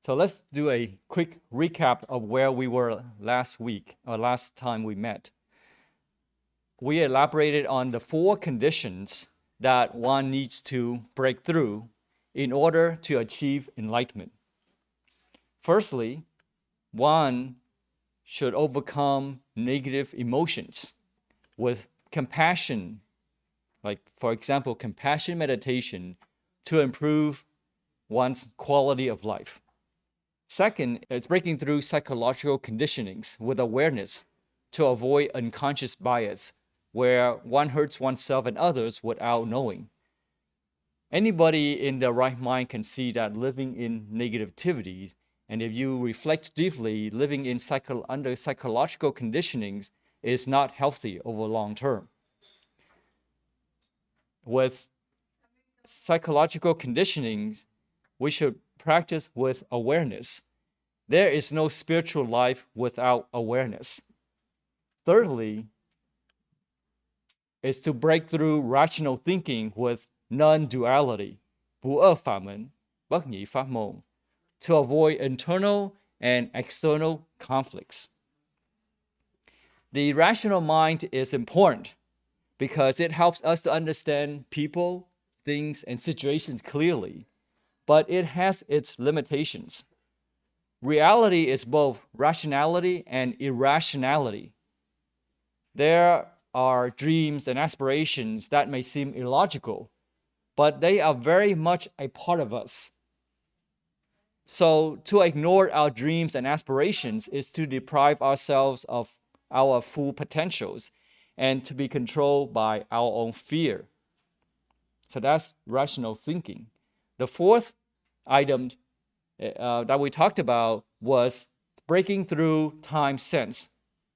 So let's do a quick recap of where we were last week, or last time we met. We elaborated on the 4 conditions that one needs to break through in order to achieve enlightenment. Firstly, one should overcome negative emotions with compassion, like, for example, compassion meditation to improve one's quality of life. Second, it's breaking through psychological conditionings with awareness to avoid unconscious bias, where one hurts oneself and others without knowing. Anybody in their right mind can see that living in negativity, and if you reflect deeply, living in under psychological conditionings is not healthy over long term. With psychological conditionings, we should practice with awareness. There is no spiritual life without awareness. Thirdly, is to break through rational thinking with non-duality, 不二法门, 不二法门, to avoid internal and external conflicts. The rational mind is important because it helps us to understand people, things, and situations clearly, but it has its limitations. Reality is both rationality and irrationality. There are dreams and aspirations that may seem illogical, but they are very much a part of us. So to ignore our dreams and aspirations is to deprive ourselves of our full potentials and to be controlled by our own fear. So that's rational thinking. The 4th item that we talked about was breaking through time sense,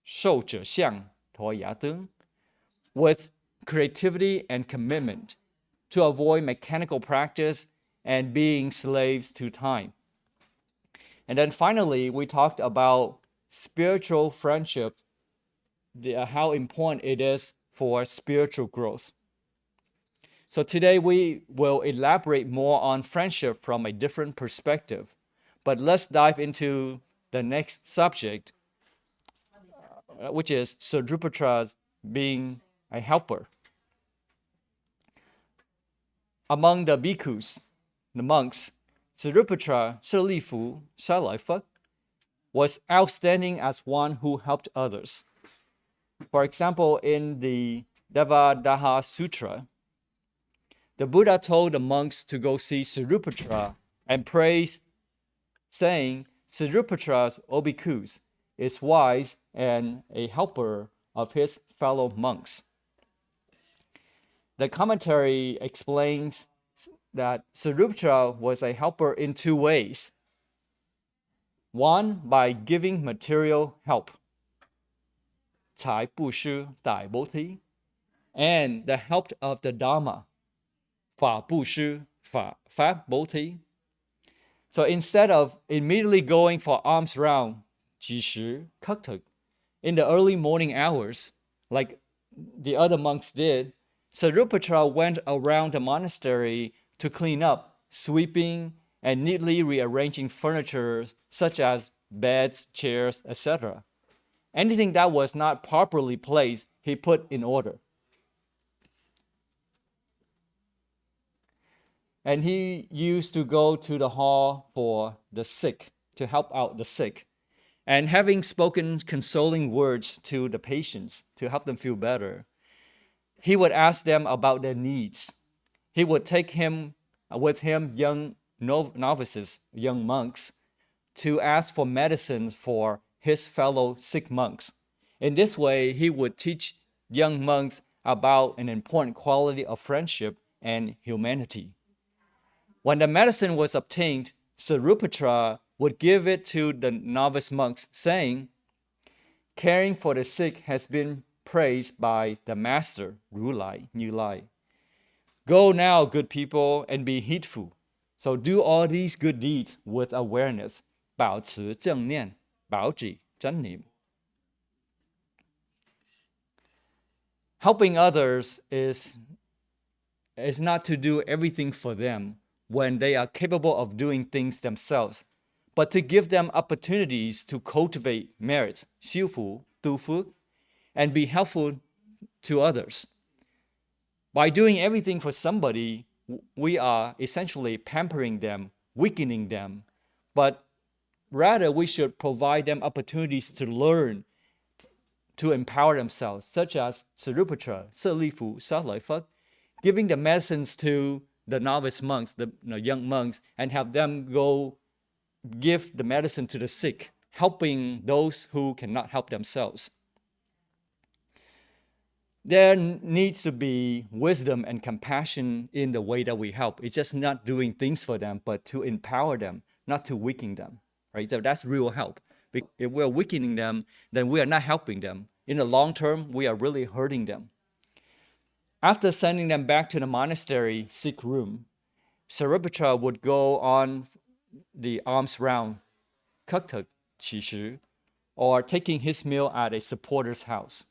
受者相陀牙灯, with creativity and commitment to avoid mechanical practice and being slaves to time. And then finally, we talked about spiritual friendship, how important it is for spiritual growth. So today we will elaborate more on friendship from a different perspective. But let's dive into the next subject, which is Sariputra being a helper. Among the bhikkhus, the monks, Sariputra Shalifu Shalaifa was outstanding as one who helped others. For example, in the Devadaha Sutra, the Buddha told the monks to go see Sariputra and praise, saying, Sariputra, O bhikkhus, is wise and a helper of his fellow monks. The commentary explains that Sariputra was a helper in 2 ways. One, by giving material help, 财布施代菩提, and the help of the Dharma, 法布施法菩提. So instead of immediately going for alms round, 及时 kaktak, in the early morning hours, like the other monks did, Sariputra went around the monastery to clean up, sweeping, and neatly rearranging furniture such as beds, chairs, etc. Anything that was not properly placed, he put in order. And he used to go to the hall for the sick, to help out the sick. And having spoken consoling words to the patients to help them feel better, he would ask them about their needs. He would take with him young novices, young monks, to ask for medicine for his fellow sick monks. In this way, he would teach young monks about an important quality of friendship and humanity. When the medicine was obtained, Sariputra would give it to the novice monks, saying, caring for the sick has been praised by the master, Ru Lai, Như Lai. Go now, good people, and be heedful. So do all these good deeds with awareness. 保持正念，保持真念. Helping others is not to do everything for them when they are capable of doing things themselves, but to give them opportunities to cultivate merits, 修福, 度福, and be helpful to others. By doing everything for somebody, we are essentially pampering them, weakening them, but rather we should provide them opportunities to learn, to empower themselves, such as Sariputra, 舍利弗, Salifak, giving the medicines to the novice monks, the young monks, and have them go give the medicine to the sick, helping those who cannot help themselves. There needs to be wisdom and compassion in the way that we help. It's just not doing things for them, but to empower them, not to weaken them. Right? So that's real help. If we're weakening them, then we are not helping them. In the long term, we are really hurting them. After sending them back to the monastery sick room, Sariputra would go on the alms round, 乞讨乞食, or taking his meal at a supporter's house.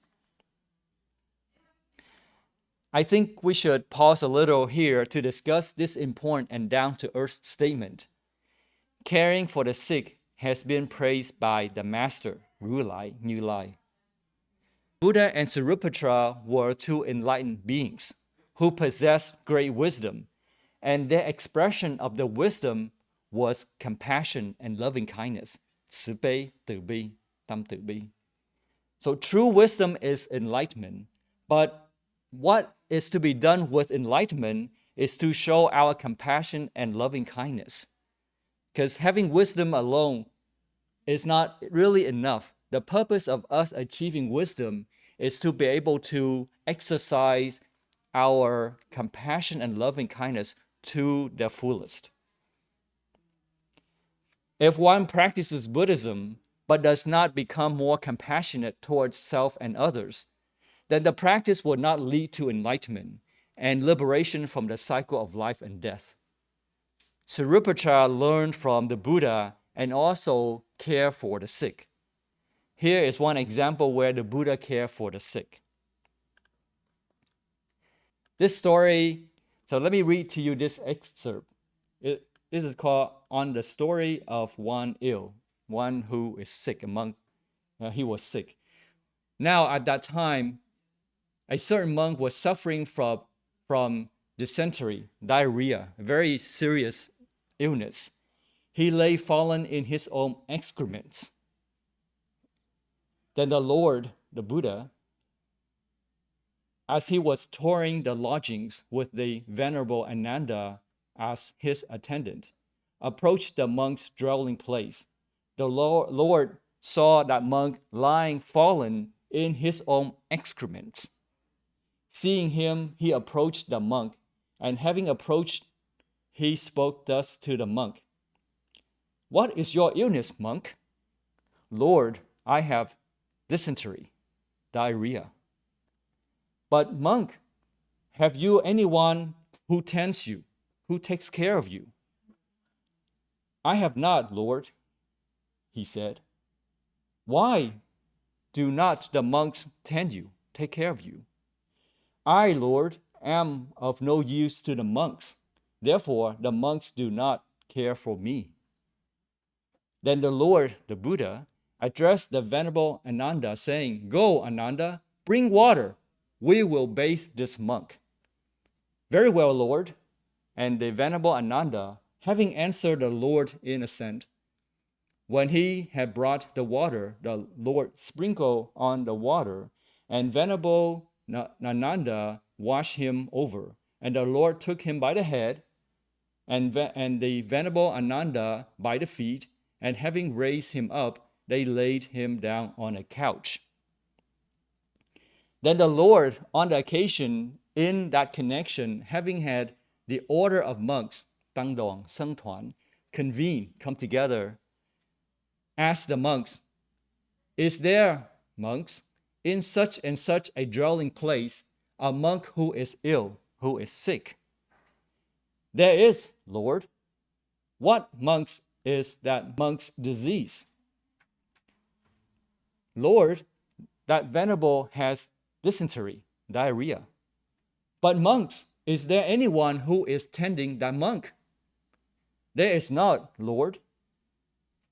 I think we should pause a little here to discuss this important and down-to-earth statement. Caring for the sick has been praised by the master, 如来, Như Lai. Buddha and Sariputra were two enlightened beings who possessed great wisdom, and their expression of the wisdom was compassion and loving kindness, 慈悲, từ bi, tâm từ bi. So true wisdom is enlightenment, but what is to be done with enlightenment is to show our compassion and loving kindness. Because having wisdom alone is not really enough. The purpose of us achieving wisdom is to be able to exercise our compassion and loving kindness to the fullest. If one practices Buddhism but does not become more compassionate towards self and others, then the practice will not lead to enlightenment and liberation from the cycle of life and death. Sariputra learned from the Buddha and also cared for the sick. Here is one example where the Buddha cared for the sick. This story, so let me read to you this excerpt. This is called On the Story of One Ill, one who is sick, he was sick. Now at that time, a certain monk was suffering from dysentery, diarrhea, a very serious illness. He lay fallen in his own excrements. Then the Lord, the Buddha, as he was touring the lodgings with the Venerable Ananda as his attendant, approached the monk's dwelling place. The Lord saw that monk lying fallen in his own excrements. Seeing him, he approached the monk, and having approached, he spoke thus to the monk. What is your illness, monk? Lord, I have dysentery, diarrhea. But monk, have you anyone who tends you, who takes care of you? I have not, Lord, he said. Why do not the monks tend you, take care of you? I, Lord, am of no use to the monks. Therefore, the monks do not care for me. Then the Lord, the Buddha, addressed the Venerable Ananda, saying, Go, Ananda, bring water. We will bathe this monk. Very well, Lord. And the Venerable Ananda, having answered the Lord in assent, when he had brought the water, the Lord sprinkled on the water, and Venerable Ananda washed him over. And the Lord took him by the head, and the Venerable Ananda by the feet, and having raised him up, they laid him down on a couch. Then the Lord, on the occasion, in that connection, having had the order of monks, 当众, 僧团, convene, come together, asked the monks, Is there, monks, in such and such a dwelling place, a monk who is ill, who is sick? There is, Lord. What, monks, is that monk's disease? Lord, that venerable has dysentery, diarrhea. But monks, is there anyone who is tending that monk? There is not, Lord.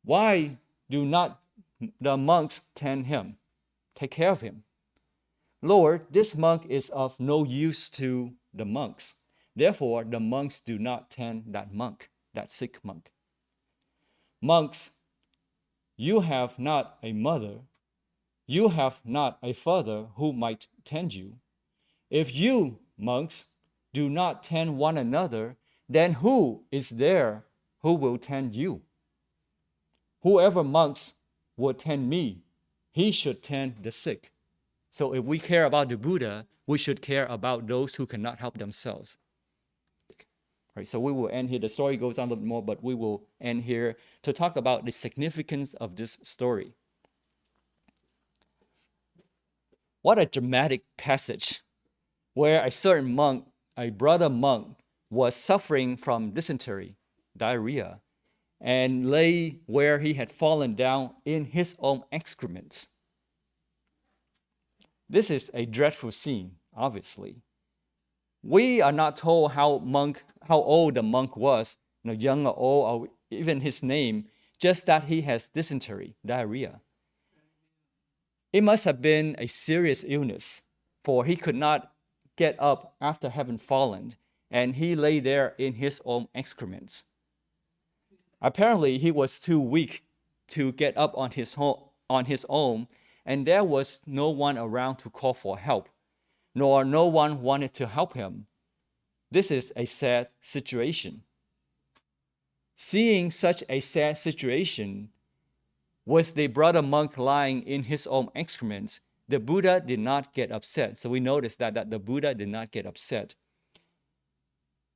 Why do not the monks tend him, take care of him? Lord, this monk is of no use to the monks. Therefore, the monks do not tend that monk, that sick monk. Monks, you have not a mother, you have not a father who might tend you. If you, monks, do not tend one another, then who is there who will tend you? Whoever monks will tend me, he should tend the sick. So if we care about the Buddha, we should care about those who cannot help themselves. Right, so we will end here. The story goes on a little more, but we will end here to talk about the significance of this story. What a dramatic passage where a certain monk, a brother monk, was suffering from dysentery, diarrhea, and lay where he had fallen down in his own excrements. This is a dreadful scene, obviously. We are not told how old the monk was, young or old, or even his name, just that he has dysentery, diarrhea. It must have been a serious illness, for he could not get up after having fallen, and he lay there in his own excrements. Apparently, he was too weak to get up on his own, and there was no one around to call for help, nor no one wanted to help him. This is a sad situation. Seeing such a sad situation, with the brother monk lying in his own excrements, the Buddha did not get upset. So we notice that the Buddha did not get upset.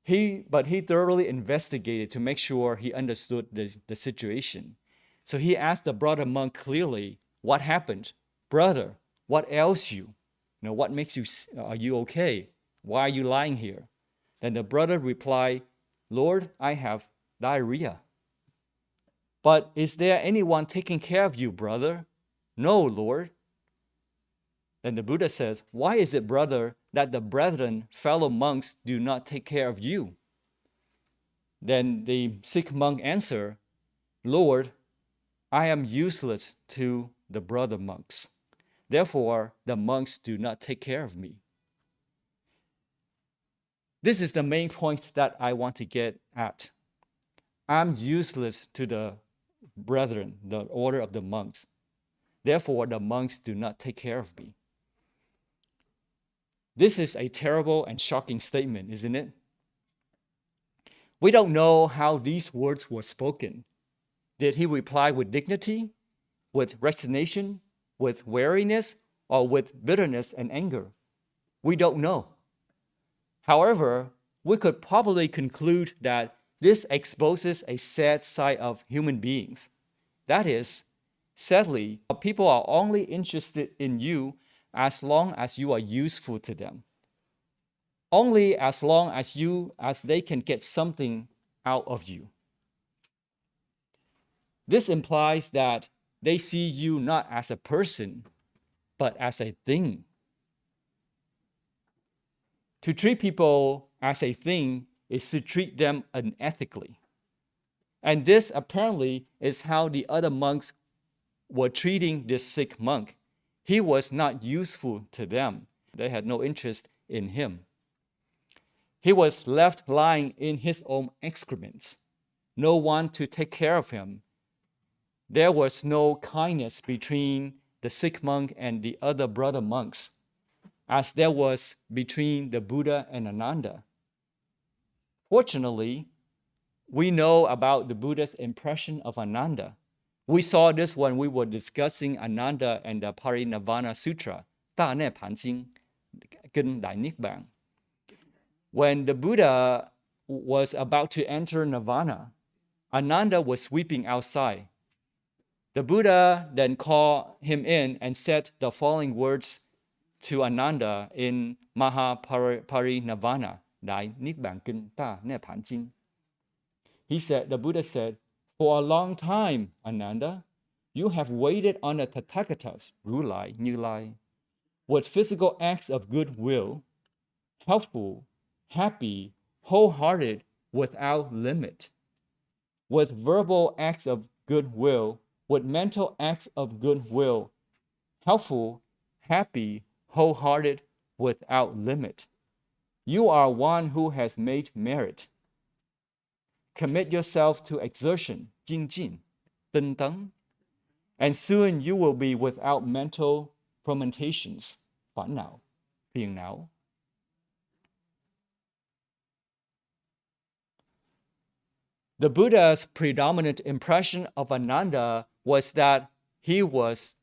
But he thoroughly investigated to make sure he understood the situation. So he asked the brother monk clearly, what happened? Brother, what ails you? What makes you, are you okay? Why are you lying here? Then the brother replied, Lord, I have diarrhea. But is there anyone taking care of you, brother? No, Lord. Then the Buddha says, why is it, brother, that the brethren, fellow monks, do not take care of you? Then the sick monk answered, Lord, I am useless to the brother monks. Therefore, the monks do not take care of me. This is the main point that I want to get at. I'm useless to the brethren, the order of the monks. Therefore, the monks do not take care of me. This is a terrible and shocking statement, isn't it? We don't know how these words were spoken. Did he reply with dignity, with resignation, with weariness, or with bitterness and anger? We don't know. However, we could probably conclude that this exposes a sad side of human beings. That is, sadly, people are only interested in you as long as you are useful to them. Only as long as they can get something out of you. This implies that they see you not as a person, but as a thing. To treat people as a thing is to treat them unethically. And this apparently is how the other monks were treating this sick monk. He was not useful to them. They had no interest in him. He was left lying in his own excrements. No one to take care of him. There was no kindness between the sick monk and the other brother monks, as there was between the Buddha and Ananda. Fortunately, we know about the Buddha's impression of Ananda. We saw this when we were discussing Ananda and the Parinirvana Sutra, 大涅盘经, Kinh Đại Niết Bàn. When the Buddha was about to enter Nirvana, Ananda was sweeping outside. The Buddha then called him in and said the following words to Ananda in Mahaparinirvana, Đại Niết Bàn Kinh, 大涅盘经. The Buddha said, for a long time, Ananda, you have waited on the Tathagatas, Ru Lai, Như Lai, with physical acts of goodwill, helpful, happy, wholehearted, without limit, with verbal acts of goodwill with mental acts of goodwill, helpful, happy, wholehearted, without limit. You are one who has made merit. Commit yourself to exertion, 精进, 登登, and soon you will be without mental fermentations, 烦恼, phiền não. The Buddha's predominant impression of Ananda was that he was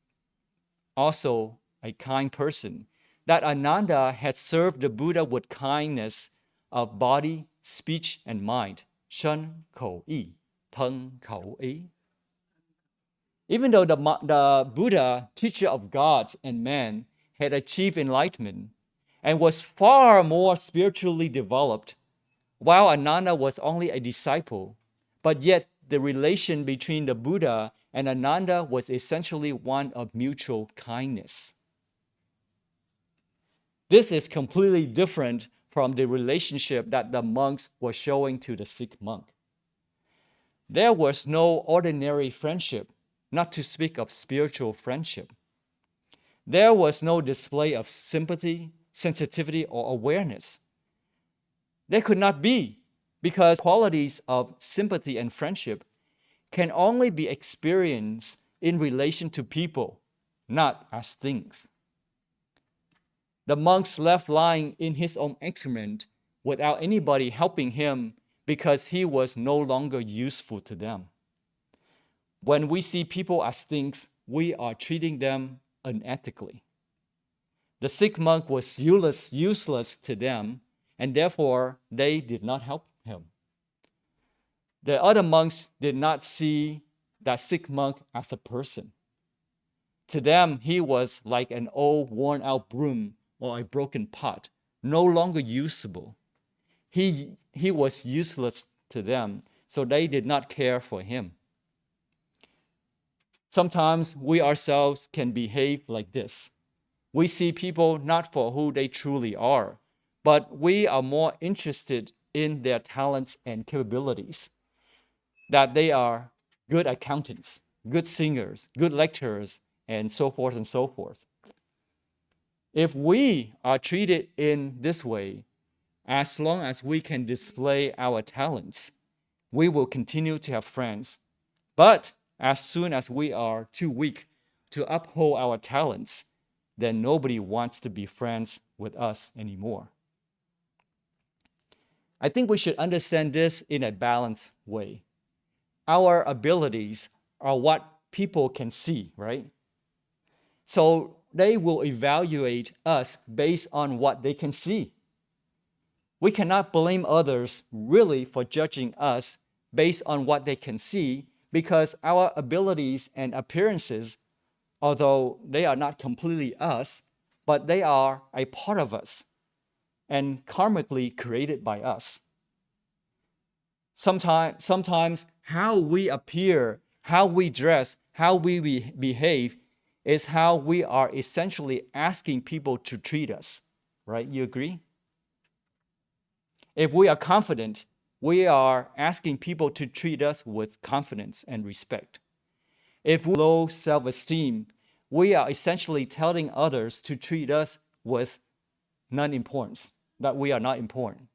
also a kind person, that Ananda had served the Buddha with kindness of body, speech, and mind. 身口意, thân khẩu ý. Even though the Buddha, teacher of gods and men, had achieved enlightenment and was far more spiritually developed, while Ananda was only a disciple, but yet the relation between the Buddha and Ananda was essentially one of mutual kindness. This is completely different from the relationship that the monks were showing to the sick monk. There was no ordinary friendship, not to speak of spiritual friendship. There was no display of sympathy, sensitivity, or awareness. There could not be, because qualities of sympathy and friendship can only be experienced in relation to people, not as things. The monks left lying in his own excrement without anybody helping him because he was no longer useful to them. When we see people as things, we are treating them unethically. The sick monk was useless to them, and therefore they did not help him. The other monks did not see that sick monk as a person. To them, he was like an old worn-out broom or a broken pot, no longer usable. He was useless to them, so they did not care for him. Sometimes we ourselves can behave like this. We see people not for who they truly are, but we are more interested in their talents and capabilities, that they are good accountants, good singers, good lecturers, and so forth and so forth. If we are treated in this way, as long as we can display our talents, we will continue to have friends. But as soon as we are too weak to uphold our talents, then nobody wants to be friends with us anymore. I think we should understand this in a balanced way. Our abilities are what people can see, right? So they will evaluate us based on what they can see. We cannot blame others really for judging us based on what they can see, because our abilities and appearances, although they are not completely us, but they are a part of us and karmically created by us. Sometimes how we appear, how we dress, how we behave is how we are essentially asking people to treat us, right? You agree? If we are confident, we are asking people to treat us with confidence and respect. If we have low self-esteem, we are essentially telling others to treat us with non-importance, that we are not important.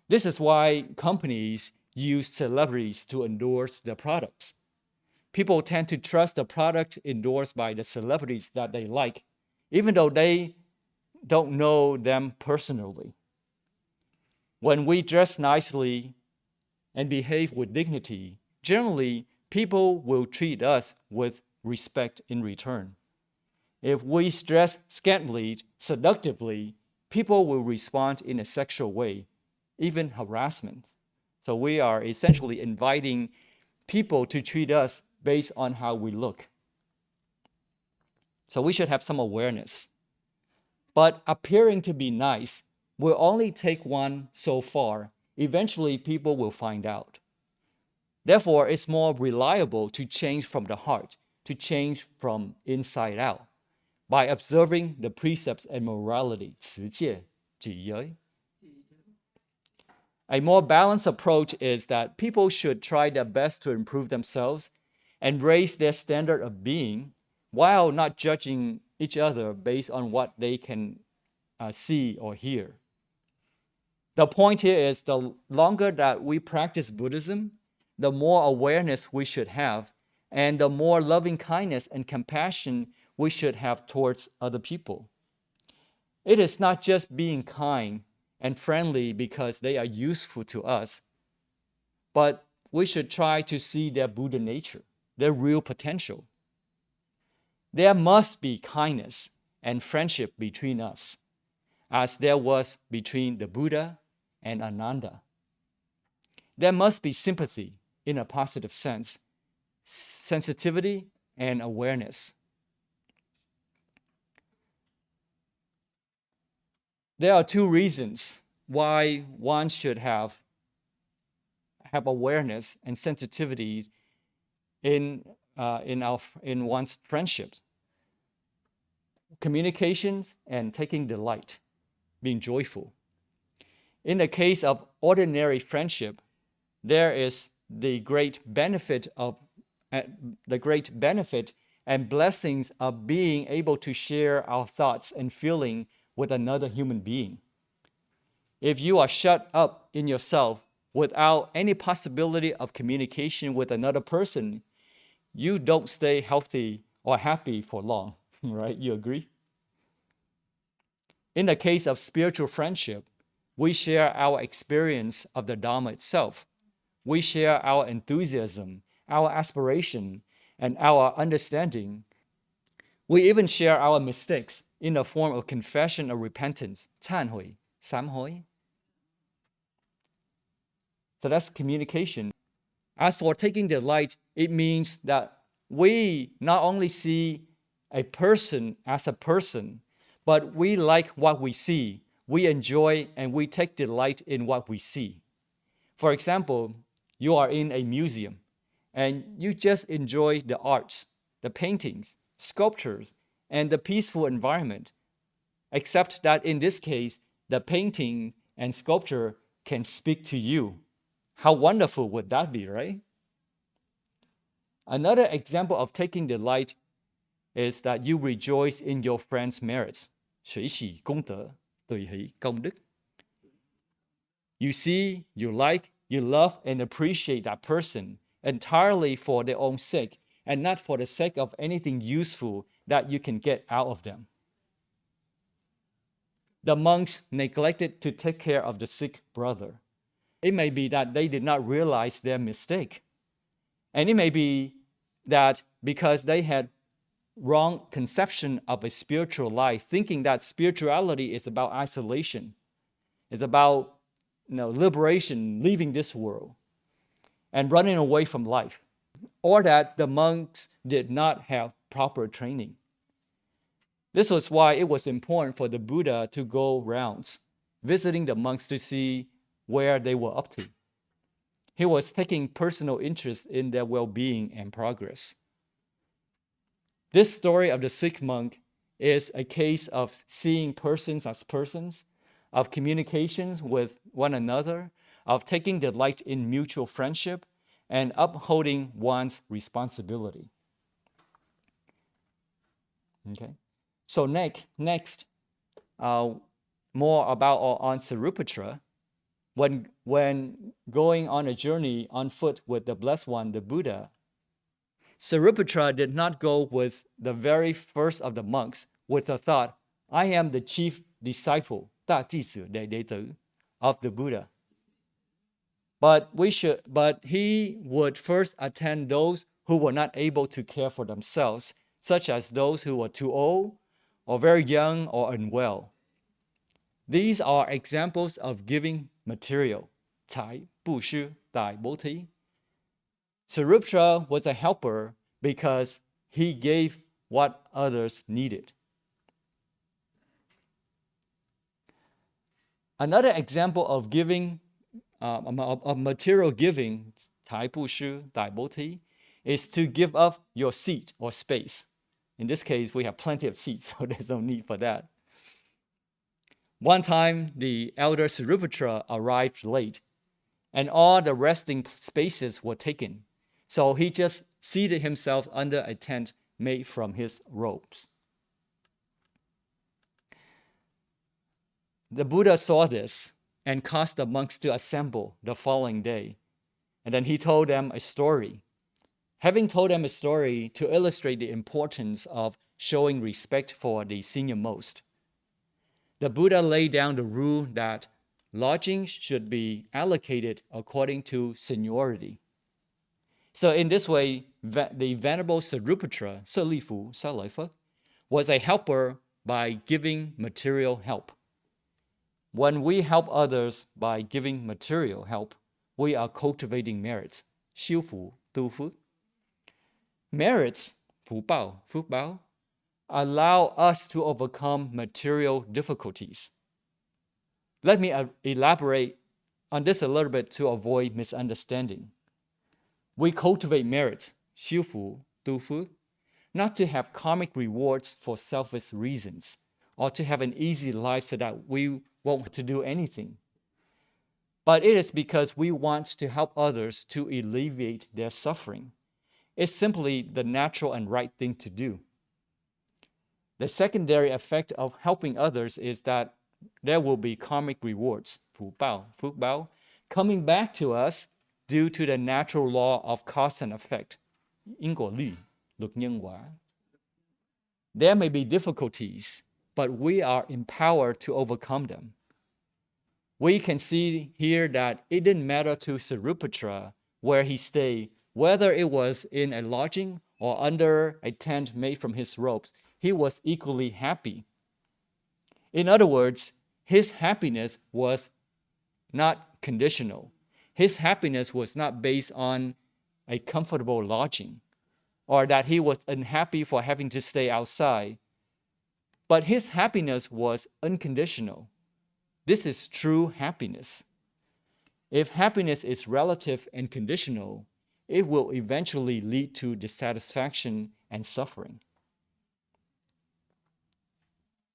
This is why companies use celebrities to endorse their products. People tend to trust the product endorsed by the celebrities that they like, even though they don't know them personally. When we dress nicely and behave with dignity, generally, people will treat us with respect in return. If we dress scantily, seductively, people will respond in a sexual way, even harassment. So we are essentially inviting people to treat us based on how we look. So we should have some awareness. But appearing to be nice will only take one so far. Eventually, people will find out. Therefore, it's more reliable to change from the heart, to change from inside out, by observing the precepts and morality, 持戒, 举giới. A more balanced approach is that people should try their best to improve themselves and raise their standard of being while not judging each other based on what they can see or hear. The point here is the longer that we practice Buddhism, the more awareness we should have, and the more loving kindness and compassion we should have towards other people. It is not just being kind and friendly because they are useful to us, but we should try to see their Buddha nature, their real potential. There must be kindness and friendship between us, as there was between the Buddha and Ananda. There must be sympathy in a positive sense, sensitivity and awareness. There are two reasons why one should have awareness and sensitivity in one's friendships. Communications and taking delight, being joyful. In the case of ordinary friendship, there is the great benefit and blessings of being able to share our thoughts and feeling with another human being. If you are shut up in yourself without any possibility of communication with another person, you don't stay healthy or happy for long, right? You agree? In the case of spiritual friendship, we share our experience of the Dharma itself. We share our enthusiasm, our aspiration, and our understanding. We even share our mistakes in the form of confession or repentance, 忏悔, 三悔. So that's communication. As for taking delight, it means that we not only see a person as a person, but we like what we see. We enjoy and we take delight in what we see. For example, you are in a museum and you just enjoy the arts, the paintings, sculptures, and the peaceful environment. Except that in this case, the painting and sculpture can speak to you. How wonderful would that be, right? Another example of taking delight is that you rejoice in your friend's merits. 水喜功德, 對喜功德. You see, you like, you love, and appreciate that person entirely for their own sake and not for the sake of anything useful that you can get out of them. The monks neglected to take care of the sick brother. It may be that they did not realize their mistake. And it may be that because they had wrong conception of a spiritual life, thinking that spirituality is about isolation, it's about liberation, leaving this world, and running away from life, or that the monks did not have proper training. This was why it was important for the Buddha to go rounds, visiting the monks to see where they were up to. He was taking personal interest in their well-being and progress. This story of the sick monk is a case of seeing persons as persons, of communications with one another, of taking delight in mutual friendship, and upholding one's responsibility. Okay. So next, more about on Sariputra. When going on a journey on foot with the Blessed One, the Buddha, Sariputra did not go with the very first of the monks with the thought, I am the chief disciple, 大弟子, đệ tử, of the Buddha. But he would first attend those who were not able to care for themselves, such as those who were too old, or very young, or unwell. These are examples of giving material, 财, 布施, 大菩提. Sariputra was a helper because he gave what others needed. Another example of giving, of material giving, 财布施, 大菩提, is to give up your seat or space. In this case, we have plenty of seats, so there's no need for that. One time, the elder Sariputra arrived late and all the resting spaces were taken. So he just seated himself under a tent made from his robes. The Buddha saw this and caused the monks to assemble the following day. And then he told them a story. Having told them a story to illustrate the importance of showing respect for the senior-most, the Buddha laid down the rule that lodging should be allocated according to seniority. So in this way, the Venerable Sariputra, Salifu, was a helper by giving material help. When we help others by giving material help, we are cultivating merits, 修福, 度福. Merits, 福报, 福报, allow us to overcome material difficulties. Let me elaborate on this a little bit to avoid misunderstanding. We cultivate merits, 修福, 度福, not to have karmic rewards for selfish reasons, or to have an easy life so that we won't have to do anything. But it is because we want to help others to alleviate their suffering. It's simply the natural and right thing to do. The secondary effect of helping others is that there will be karmic rewards, 福报, 福报, coming back to us due to the natural law of cause and effect, 因果律, 律因果. There may be difficulties, but we are empowered to overcome them. We can see here that it didn't matter to Sariputra where he stayed, whether it was in a lodging or under a tent made from his robes, he was equally happy. In other words, his happiness was not conditional. His happiness was not based on a comfortable lodging or that he was unhappy for having to stay outside. But his happiness was unconditional. This is true happiness. If happiness is relative and conditional, it will eventually lead to dissatisfaction and suffering.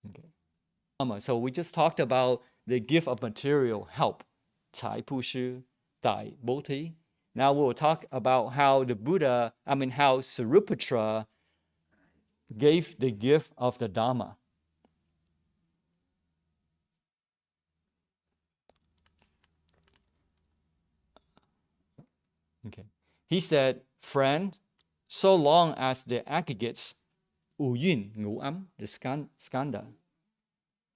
Okay. So we just talked about the gift of material help, 财布施, 大菩提. Now we'll talk about how how Sariputra gave the gift of the Dharma. Okay. He said, friend, so long as the aggregates, 五蕴, 五暗, the skanda,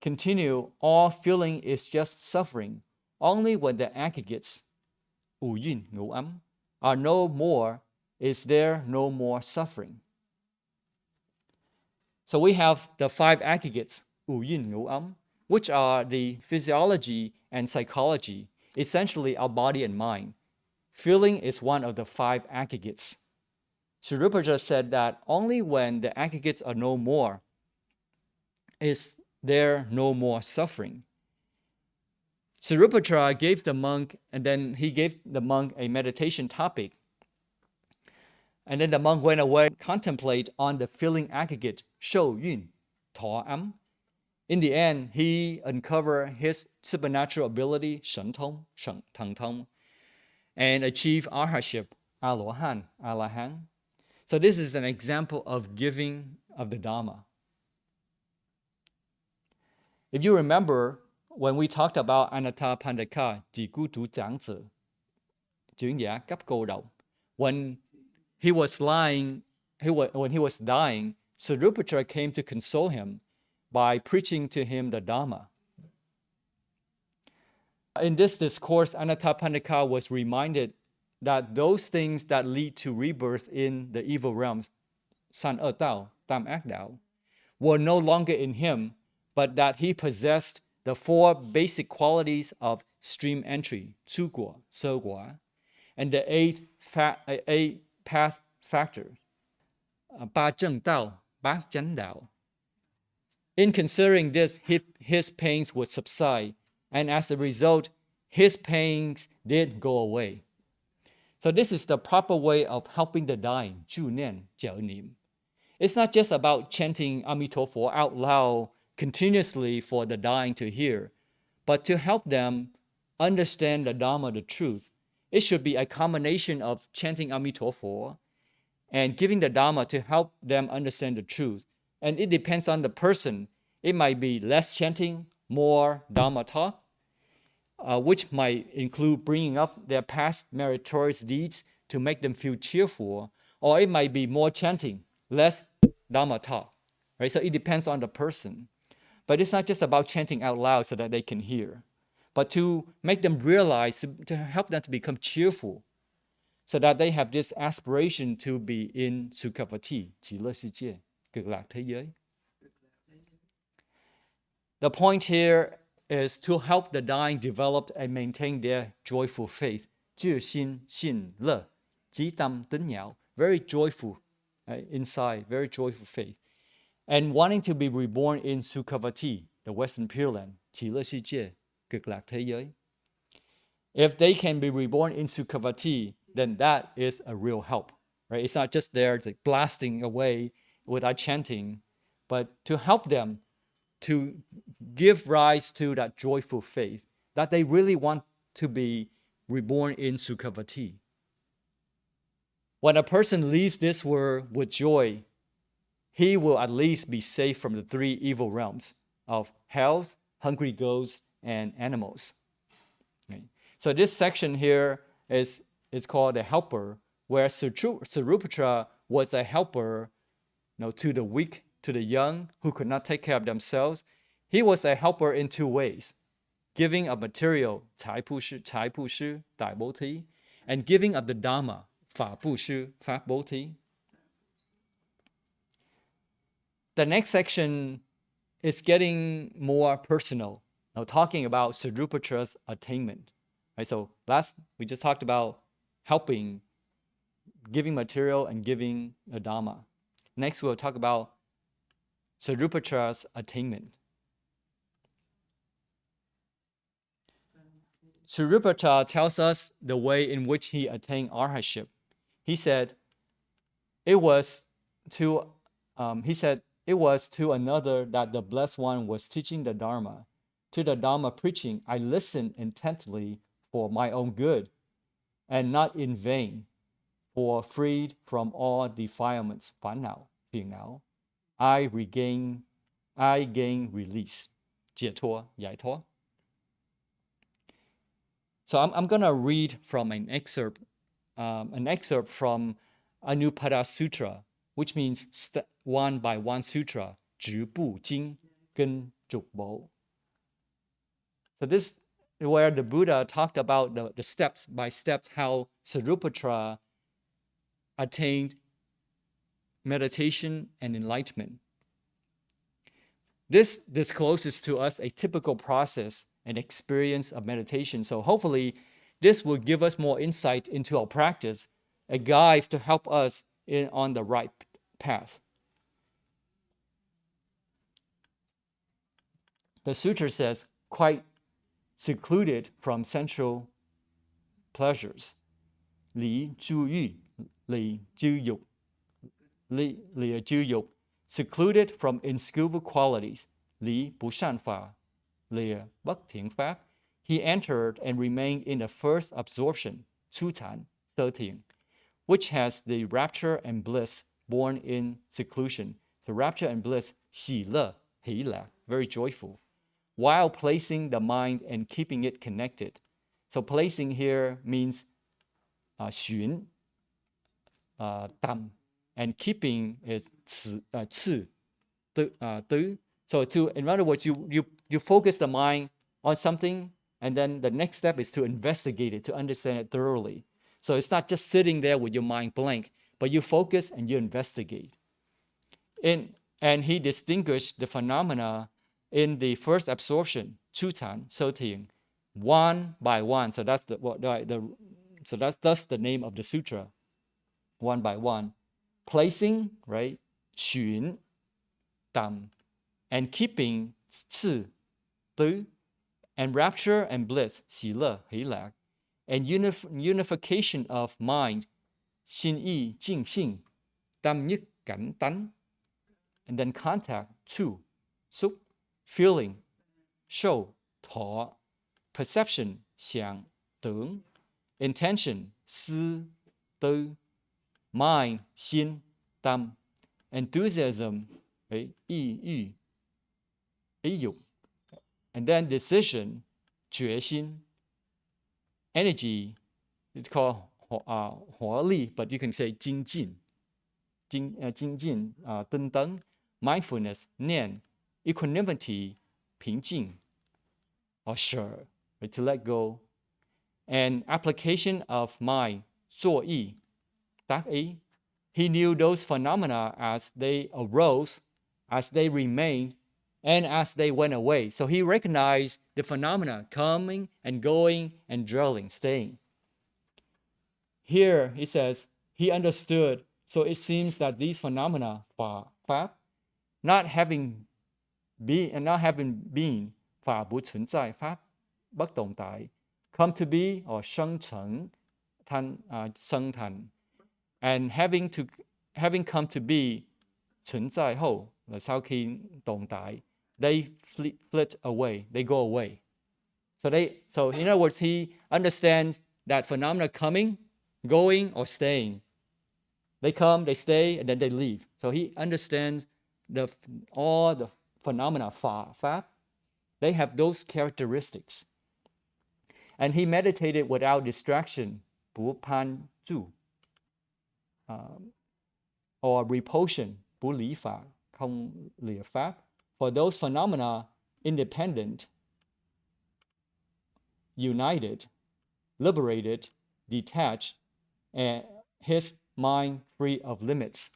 continue, all feeling is just suffering. Only when the aggregates, 五蕴, 五暗, are no more, is there no more suffering. So we have the 5 aggregates, 五蕴, 五暗, which are the physiology and psychology, essentially our body and mind. Feeling is one of the 5 aggregates. Sariputra said that only when the aggregates are no more is there no more suffering. Sariputra gave the monk, and then he gave the monk a meditation topic. And then the monk went away to contemplate on the feeling aggregate, 受蕴, 陀暗. In the end, he uncovered his supernatural ability, 神通, thần通, and achieve arhatship, alohan, alahan. So this is an example of giving of the Dharma. If you remember, when we talked about Anattapandaka, 自孤獨長者, 轉也急告đầu, when he was dying, Sariputra came to console him by preaching to him the Dharma. In this discourse, Anattapandaka was reminded that those things that lead to rebirth in the evil realms, 善惡道, tam ác đạo, were no longer in him, but that he possessed the 4 basic qualities of stream entry, 出果, 色果, and the 8 path factors, 八正道, 八真道. In considering this, his pains would subside, and as a result, his pains did go away. So this is the proper way of helping the dying, 助念, 教念. It's not just about chanting Amitofo out loud continuously for the dying to hear, but to help them understand the Dharma, the truth, it should be a combination of chanting Amitofo and giving the Dharma to help them understand the truth. And it depends on the person. It might be less chanting, more Dharma talk, which might include bringing up their past meritorious deeds to make them feel cheerful, or it might be more chanting, less Dharma talk, right? So it depends on the person. But it's not just about chanting out loud so that they can hear, but to make them realize, to help them to become cheerful, so that they have this aspiration to be in Sukhavati, 极乐世界, cực lạc thế giới. The point here is to help the dying develop and maintain their joyful faith. 自心信乐, 极tâm tín nhạo, very joyful inside, very joyful faith. And wanting to be reborn in Sukhavati, the Western Pure Land, 极乐世界, cực lạc thế giới. If they can be reborn in Sukhavati, then that is a real help, right? It's not just there like blasting away without chanting, but to help them to give rise to that joyful faith that they really want to be reborn in Sukhavati. When a person leaves this world with joy, he will at least be safe from the three evil realms of hells, hungry ghosts, and animals. Okay. So this section here is called the helper, where Sariputra was a helper, to the weak, to the young who could not take care of themselves. He was a helper in two ways: giving of material, 财布施, 大菩提, and giving of the Dharma, 法布施, 法菩提. The next section is getting more personal, talking about Sariputra's attainment. Right? So we just talked about helping, giving material, and giving the Dharma. Next, we'll talk about Sariputra's attainment. Sariputra tells us the way in which he attained arhatship. He said, it was to another that the Blessed One was teaching the Dharma. To the Dharma preaching, I listened intently for my own good, and not in vain, for freed from all defilements, 烦恼, phiền não, I gain release, 解脱, giải脱. So I'm going to read from an excerpt from Anupada Sutra, which means one by one sutra, 直部经跟逐部. So this is where the Buddha talked about the steps by steps how Sariputra attained meditation and enlightenment. This discloses to us a typical process and experience of meditation. So hopefully this will give us more insight into our practice, a guide to help us on the right path. The sutra says, quite secluded from sensual pleasures, 离诸欲, 离诸欲, 离诸欲, secluded from inskillful qualities, 离不善法, 离bất thiện pháp, he entered and remained in the first absorption, 初禅, 色听, which has the rapture and bliss born in seclusion. The rapture and bliss, 喜乐, 喜乐, very joyful, while placing the mind and keeping it connected. So placing here means 寻, tam, and keeping is 次, 德. So in other words, you focus the mind on something, and then the next step is to investigate it, to understand it thoroughly. So it's not just sitting there with your mind blank, but you focus and you investigate. And he distinguished the phenomena in the first absorption, 初禅, 色听, one by one. So that's that's the name of the sutra, one by one. Placing, right, 寻, tam, and keeping, 次, 德, and rapture and bliss, 喜乐, 喜乐, and unification of mind, 心意静性, tâm nhất cảnh tánh, and then contact, 触, xúc, feeling, show, thọ, perception, 想tưởng, intention, sư, tư, mind, 心, tâm, enthusiasm, 意欲, 意欲, and then decision, 决心, energy, it's called 活力, but you can say 精进, 登登, mindfulness, 念, equanimity, 平静, or sure, right, to let go, and application of mind, 作意, tác ý. He knew those phenomena as they arose, as they remained, and as they went away. So he recognized the phenomena coming and going and dwelling, staying. Here he says he understood. So it seems that these phenomena, pháp, not having been, 法不存在, pháp bất tồn tại, come to be or 生成, 生thành, and having come to be, 存在后, là sau khi tồn tại, they flit away, they go away. So in other words, he understands that phenomena coming, going, or staying. They come, they stay, and then they leave. So he understands all the phenomena, pháp, they have those characteristics. And he meditated without distraction, 不攀住, or repulsion, 不理法, không lìa pháp. For those phenomena, independent, united, liberated, detached, and his mind free of limits.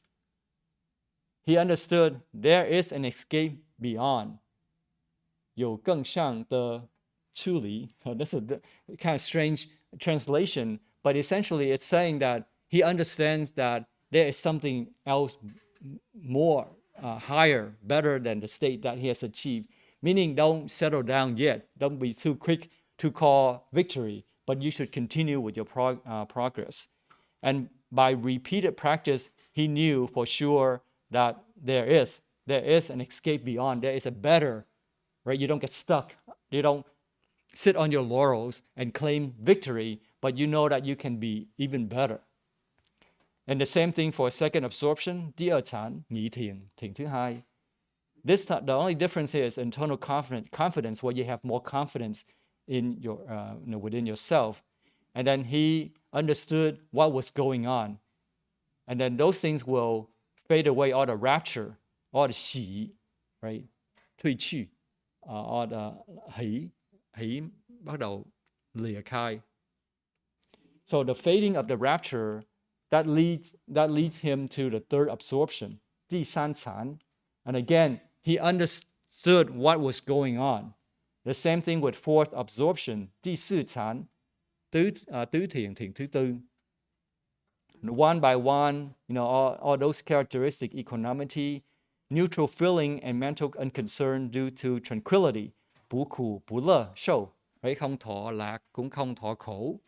He understood there is an escape beyond. 有更上的处理. That's a kind of strange translation, but essentially it's saying that he understands that there is something else more, higher, better than the state that he has achieved. Meaning, don't settle down yet. Don't be too quick to call victory, but you should continue with your progress. And by repeated practice, he knew for sure that there is an escape beyond. There is a better, right? You don't get stuck. You don't sit on your laurels and claim victory, but you know that you can be even better. And the same thing for second absorption, 第二禅, nghĩ thiền, thiền thứ hai. The only difference is internal confidence, where you have more confidence in your within yourself. And then he understood what was going on. And then those things will fade away, all the rapture, all the 喜, right? 退去, all the 喜 bắt đầu lìa khai. So the fading of the rapture, that leads him to the third absorption, 第三禅. And again, he understood what was going on. The same thing with fourth absorption, 第四禅, tứ thiền, thiền thứ tư. One by one, all those characteristics, equanimity, neutral feeling, and mental unconcern due to tranquility, 不苦不乐受, right? Không thọ lạc cũng không thọ khổ.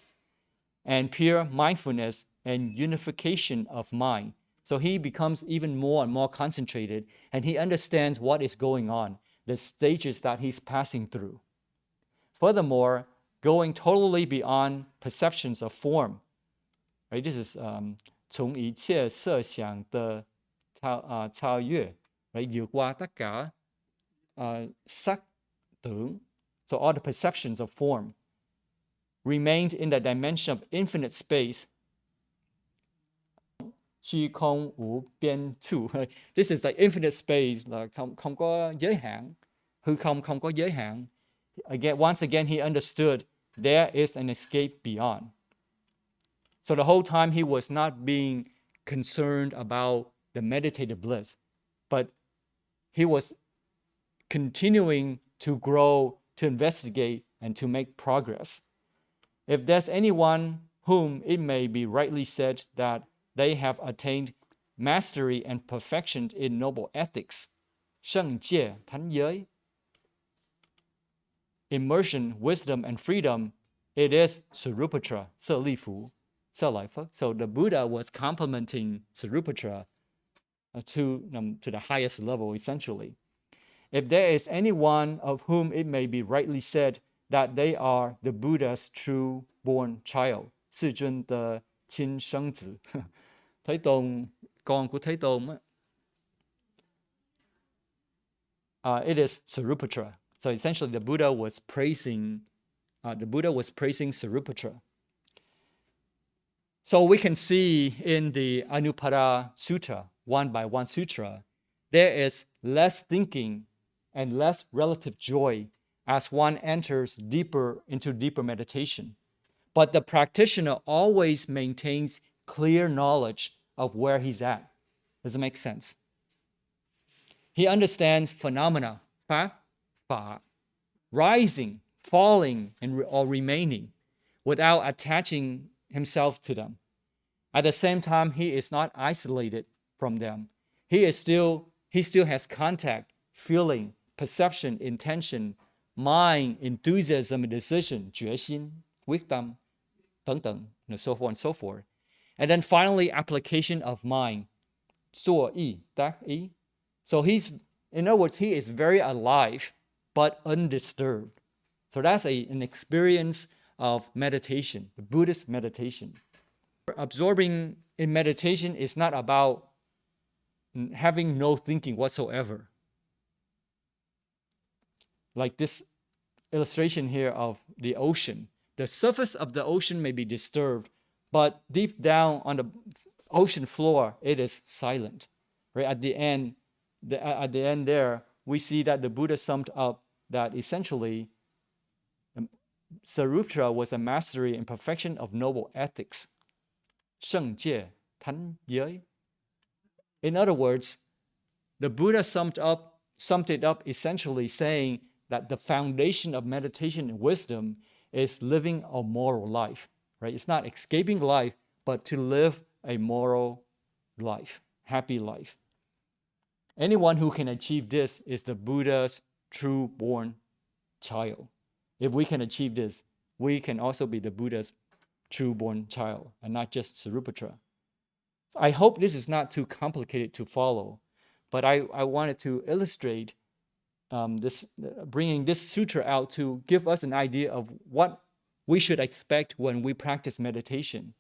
And pure mindfulness and unification of mind. So he becomes even more and more concentrated, and he understands what is going on, the stages that he's passing through. Furthermore, going totally beyond perceptions of form. Right? This is 从一切设想的超越, right? vượt qua tất cả sắc tưởng. So all the perceptions of form remained in the dimension of infinite space. 虚空无边处. This is like infinite space, là không có giới hạn. Hư không không có giới hạn. Once again, he understood there is an escape beyond. So the whole time he was not being concerned about the meditative bliss, but he was continuing to grow, to investigate, and to make progress. If there's anyone whom it may be rightly said that they have attained mastery and perfection in noble ethics, 圣戒, thánh giới, immersion, wisdom, and freedom, it is Sariputra, 舍利弗, 舍来佛. So the Buddha was complimenting Sariputra to the highest level, essentially. If there is anyone of whom it may be rightly said that they are the Buddha's true born child, 世尊的亲生子。Thế Tôn, con của Thế Tôn á, it is Sariputra. So essentially, the Buddha was praising Sariputra. So we can see in the Anuttara Sutta, one by one sutra, there is less thinking and less relative joy as one enters deeper into deeper meditation. But the practitioner always maintains clear knowledge of where he's at. Does it make sense? He understands phenomena, fa, rising, falling, or remaining, without attaching himself to them. At the same time, he is not isolated from them. He still has contact, feeling, perception, intention, mind, enthusiasm, and decision, 决心, quyết tâm, 等等, and so forth and so forth. And then finally, application of mind, 作意, tác ý. So in other words, he is very alive, but undisturbed. So that's an experience of meditation, the Buddhist meditation. Absorbing in meditation is not about having no thinking whatsoever. Like this illustration here of the ocean. The surface of the ocean may be disturbed, but deep down on the ocean floor, it is silent. Right? At the end there, we see that the Buddha summed up that essentially Sariputra was a mastery and perfection of noble ethics. 圣戒, 贪giới. In other words, the Buddha summed it up essentially saying that the foundation of meditation and wisdom is living a moral life. Right? It's not escaping life, but to live a moral life, happy life. Anyone who can achieve this is the Buddha's true born child. If we can achieve this, we can also be the Buddha's true born child and not just Sariputra. I hope this is not too complicated to follow, but I wanted to illustrate bringing this sutra out to give us an idea of what we should expect when we practice meditation.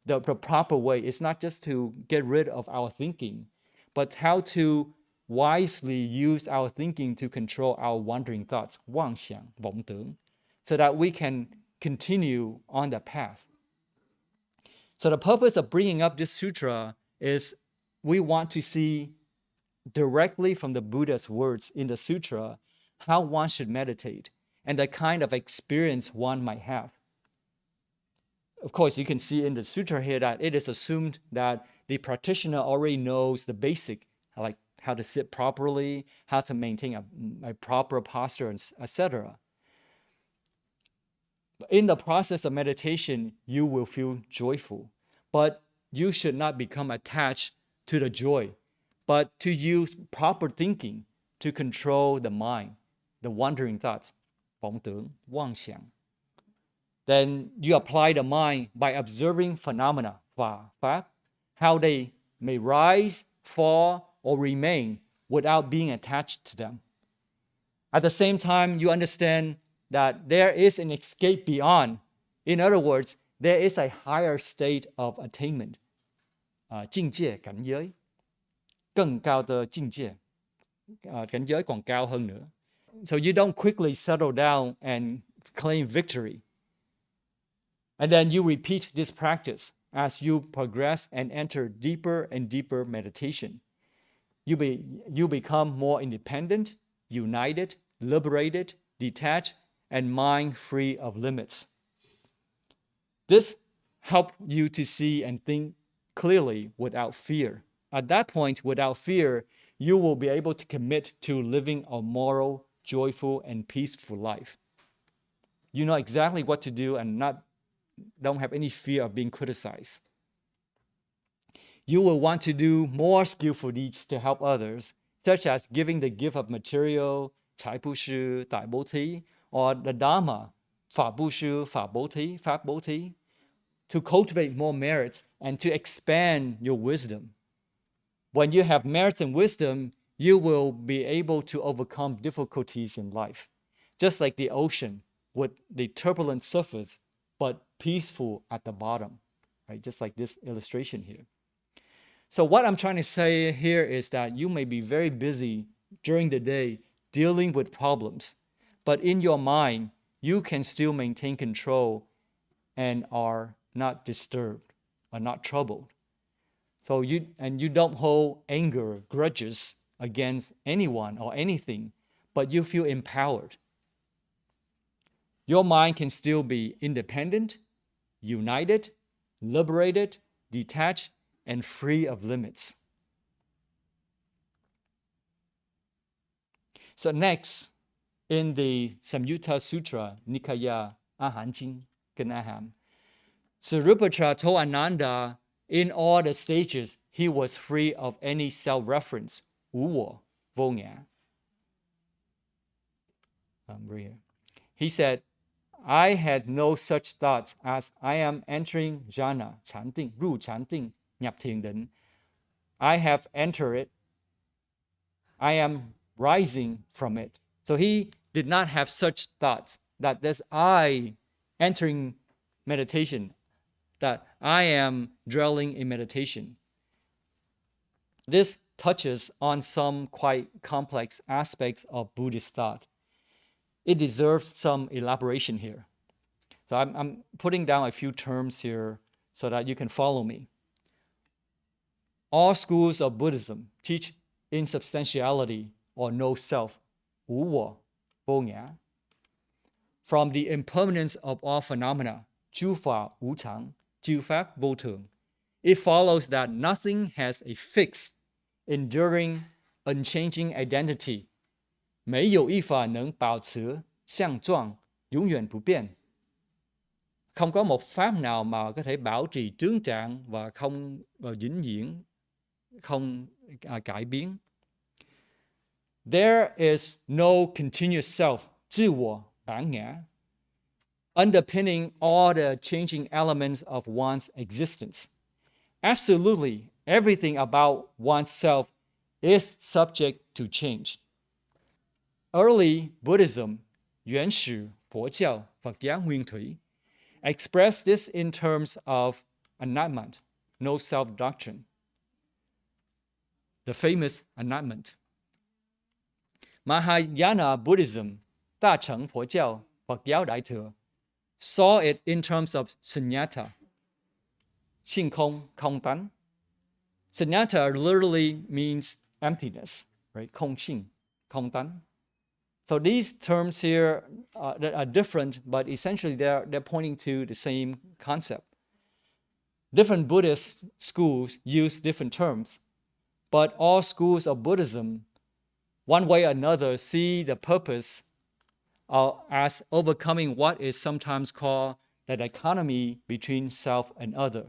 The proper way is not just to get rid of our thinking, but how to wisely use our thinking to control our wandering thoughts, 妄想, 妄tưởng, so that we can continue on the path. So the purpose of bringing up this sutra is we want to see directly from the Buddha's words in the sutra how one should meditate and the kind of experience one might have. Of course, you can see in the sutra here that it is assumed that the practitioner already knows the basic, like how to sit properly, how to maintain a proper posture, etc. In the process of meditation, you will feel joyful, but you should not become attached to the joy, but to use proper thinking to control the mind, the wandering thoughts, 妄tưởng, 妄想. Then you apply the mind by observing phenomena, pháp, how they may rise, fall, or remain without being attached to them. At the same time, you understand that there is an escape beyond. In other words, there is a higher state of attainment. 境界cảnh giới, 更高的境界, cảnh giới còn cao hơn nữa. So you don't quickly settle down and claim victory. And then you repeat this practice as you progress and enter deeper and deeper meditation. You become more independent, united, liberated, detached, and mind-free of limits. This helps you to see and think clearly without fear. At that point, without fear, you will be able to commit to living a moral, joyful, and peaceful life. You know exactly what to do and don't have any fear of being criticized. You will want to do more skillful deeds to help others, such as giving the gift of material, 财布施, 大菩提, or the Dharma, 法布施, 法菩提, 法菩提, to cultivate more merits and to expand your wisdom. When you have merits and wisdom, you will be able to overcome difficulties in life. Just like the ocean, with the turbulent surface, but peaceful at the bottom, right? Just like this illustration here. So what I'm trying to say here is that you may be very busy during the day dealing with problems, but in your mind, you can still maintain control and are not disturbed or not troubled. So you don't hold anger, grudges against anyone or anything, but you feel empowered. Your mind can still be independent, united, liberated, detached, and free of limits. So next, in the Samyutta Sutra, Nikaya Ahanjin, Ganaham, Sariputra told Ananda in all the stages, he was free of any self-reference, 无我, vô ngã. He said, I had no such thoughts as I am entering jhana, 禅定, 入禅定, nhập thiền định. I have entered it. I am rising from it. So he did not have such thoughts that this I entering meditation, that I am dwelling in meditation. This touches on some quite complex aspects of Buddhist thought. It deserves some elaboration here. So I'm putting down a few terms here so that you can follow me. All schools of Buddhism teach insubstantiality or no self, 无我, vô ngã. From the impermanence of all phenomena, 诸法无常, 诸法vô thường, it follows that nothing has a fixed, enduring, unchanging identity. 没有一法能保持相状, 永远不变. Không có một pháp nào mà có thể bảo trì tướng trạng và không vĩnh viễn, không cải biến. There is no continuous self, 自我, bản ngã, underpinning all the changing elements of one's existence. Absolutely everything about oneself is subject to change. Early Buddhism, 原始佛教, Phật giáo nguyên thủy, expressed this in terms of Attainment, no self doctrine. The famous Attainment. Mahayana Buddhism, 大乘佛教, Phật giáo Đại thừa, saw it in terms of sunyata, 性空, 空tánh. Sunyata literally means emptiness, right? 空性, 空tánh. So these terms here are different, but essentially they're pointing to the same concept. Different Buddhist schools use different terms, but all schools of Buddhism, one way or another, see the purpose as overcoming what is sometimes called the dichotomy between self and other.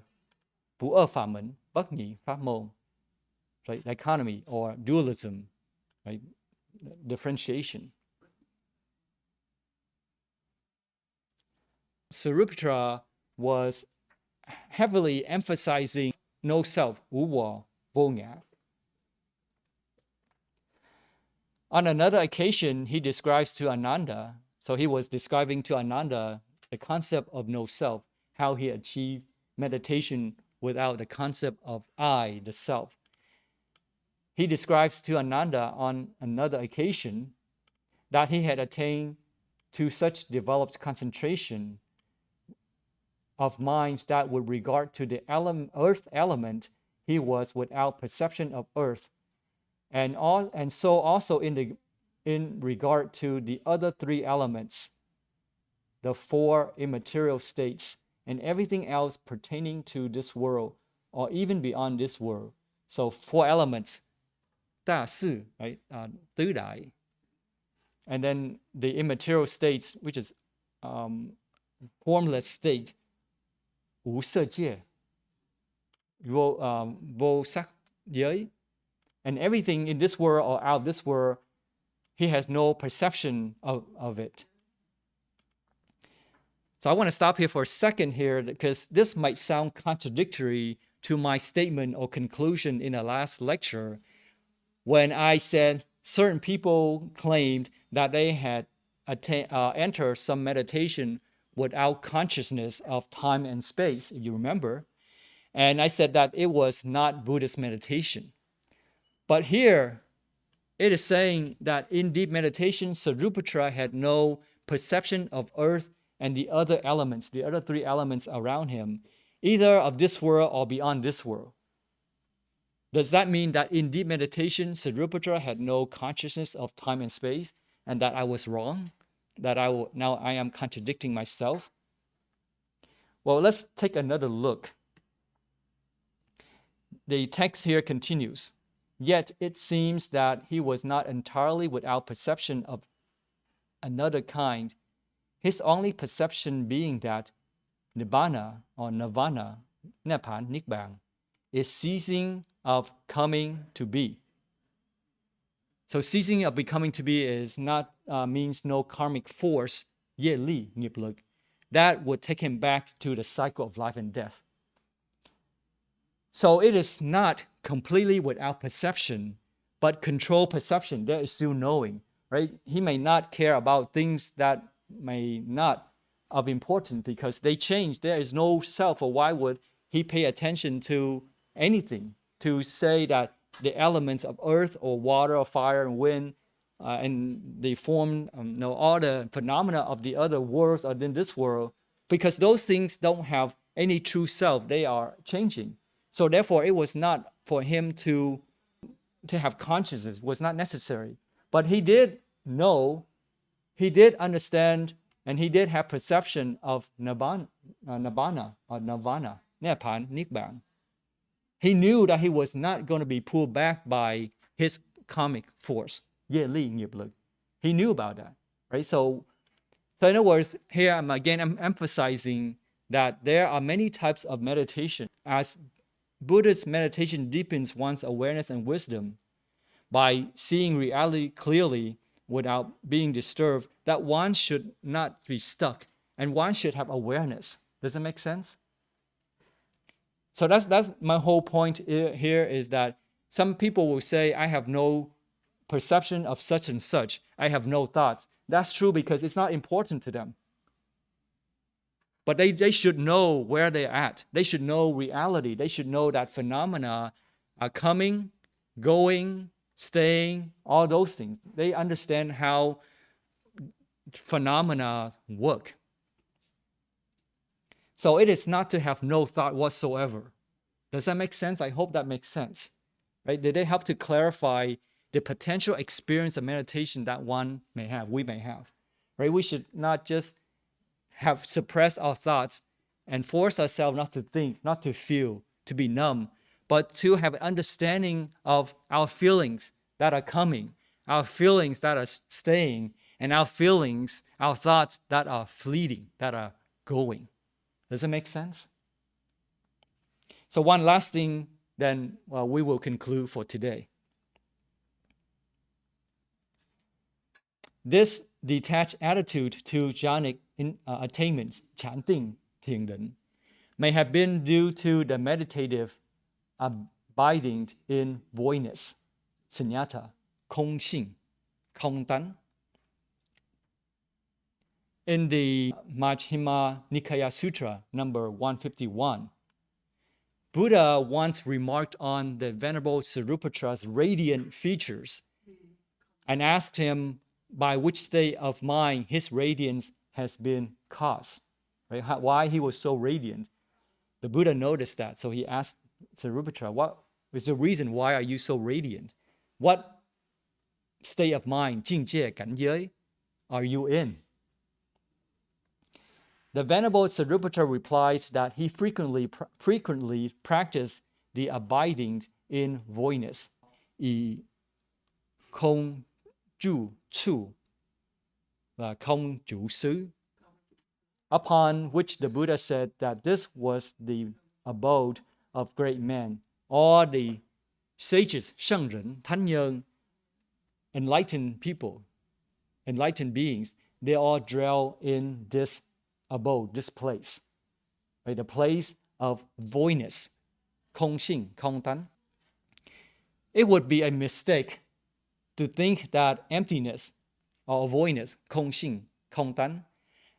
不二法门, 不二法門, right? Dichotomy or dualism, right? Differentiation. Sariputra was heavily emphasizing no self, 無我, vô ngã. On another occasion, he describes to Ananda, so he was describing to Ananda the concept of no self, how he achieved meditation without the concept of I, the self. He describes to Ananda on another occasion that he had attained to such developed concentration of mind that with regard to the earth element, he was without perception of earth. And so also in regard to the other three elements, the four immaterial states, and everything else pertaining to this world, or even beyond this world. So four elements, 大事, right? tứ đại. And then the immaterial states, which is formless state, 無色界, vô sắc giới. And everything in this world or out of this world, he has no perception of it. So I want to stop here for a second here because this might sound contradictory to my statement or conclusion in the last lecture when I said certain people claimed that they had enter some meditation without consciousness of time and space, if you remember. And I said that it was not Buddhist meditation. But here, it is saying that in deep meditation, Sariputra had no perception of earth and the other elements, the other three elements around him, either of this world or beyond this world. Does that mean that in deep meditation, Sariputra had no consciousness of time and space, and that I was wrong? That now I am contradicting myself? Well, let's take another look. The text here continues. Yet it seems that he was not entirely without perception of another kind, his only perception being that nibbana or nirvana, Nepal, Nibbana, is ceasing of coming to be. So ceasing of becoming to be is not means no karmic force, ye li, nghiệp lực, that would take him back to the cycle of life and death. So it is not completely without perception, but controlled perception. There is still knowing, right? He may not care about things that may not of importance because they change. There is no self, or why would he pay attention to anything? To say that the elements of earth or water or fire and wind and the form, all the phenomena of the other worlds or in this world, because those things don't have any true self. They are changing. So therefore, it was not for him to have consciousness, was not necessary. But he did know, he did understand, and he did have perception of nibbana or nirvana, Nepal, Nibbana. He knew that he was not going to be pulled back by his karmic force, ye li, nghiệp lực. He knew about that, right? So in other words, here I'm emphasizing that there are many types of meditation. As Buddhist meditation deepens one's awareness and wisdom by seeing reality clearly without being disturbed, that one should not be stuck and one should have awareness. Does that make sense? So that's my whole point here, is that some people will say, I have no perception of such and such. I have no thoughts. That's true because it's not important to them. But they should know where they're at. They should know reality. They should know that phenomena are coming, going, staying, all those things. They understand how phenomena work. So it is not to have no thought whatsoever. Does that make sense? I hope that makes sense. Right? Did they help to clarify the potential experience of meditation that one may have, we may have? Right? We should not just have suppressed our thoughts and force ourselves not to think, not to feel, to be numb, but to have an understanding of our feelings that are coming, our feelings that are staying, and our feelings, our thoughts that are fleeting, that are going. Does it make sense? So one last thing, then we will conclude for today. This detached attitude to jhanic attainments, 禅定, 定人, may have been due to the meditative abiding in voidness, sunyata, 空性, 空单. In the Majjhima Nikaya Sutra, number 151, Buddha once remarked on the Venerable Sariputra's radiant features and asked him by which state of mind his radiance has been caused, right? Why he was so radiant. The Buddha noticed that, so he asked Sariputra, what is the reason why are you so radiant? What state of mind, 境界, 感觉, are you in? The Venerable Sariputra replied that he frequently practiced the abiding in voidness, 以空住处, 空住师, upon which the Buddha said that this was the abode of great men. All the sages, 圣人, 贪人, enlightened people, enlightened beings, they all dwell in this abode, this place, right? The place of voidness, 空性, 空单. It would be a mistake to think that emptiness, or avoidance, 空性, 空单,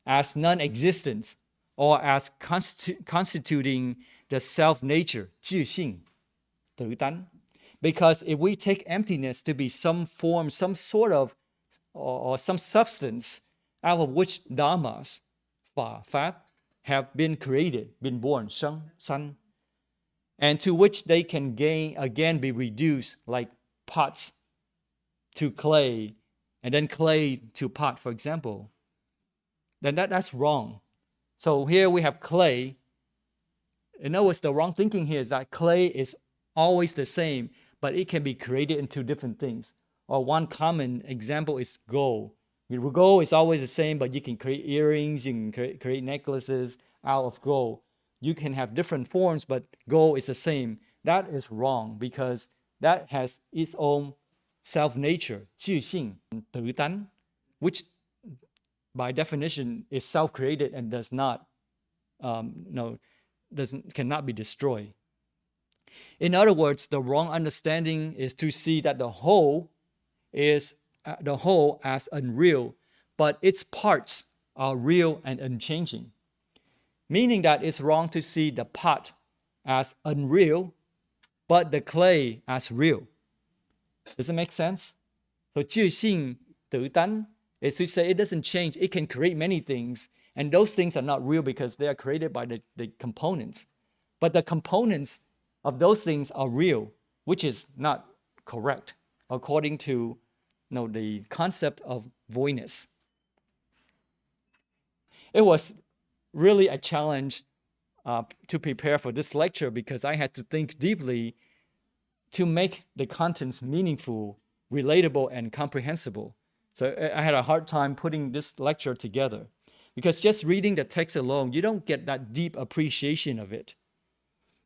as non-existence, or as constituting the self-nature, 自性, tự tánh. Because if we take emptiness to be some form, some sort of, or some substance out of which dharmas, pháp, have been created, been born, sanh, and to which they can again be reduced like pots to clay, and then clay to pot, for example, then that's wrong. So here we have clay. In other words, the wrong thinking here is that clay is always the same, but it can be created into different things. Or one common example is gold. Gold is always the same, but you can create earrings, you can create necklaces out of gold. You can have different forms, but gold is the same. That is wrong because that has its own self-nature, 自性, tự tánh, which by definition is self-created and does not, cannot be destroyed. In other words, the wrong understanding is to see that the whole is the whole as unreal, but its parts are real and unchanging. Meaning that it's wrong to see the pot as unreal, but the clay as real. Does it make sense? So 自性tự tánh is to say it doesn't change. It can create many things, and those things are not real because they are created by the components. But the components of those things are real, which is not correct according to the concept of voidness. It was really a challenge to prepare for this lecture because I had to think deeply to make the contents meaningful, relatable, and comprehensible. So I had a hard time putting this lecture together because just reading the text alone, you don't get that deep appreciation of it.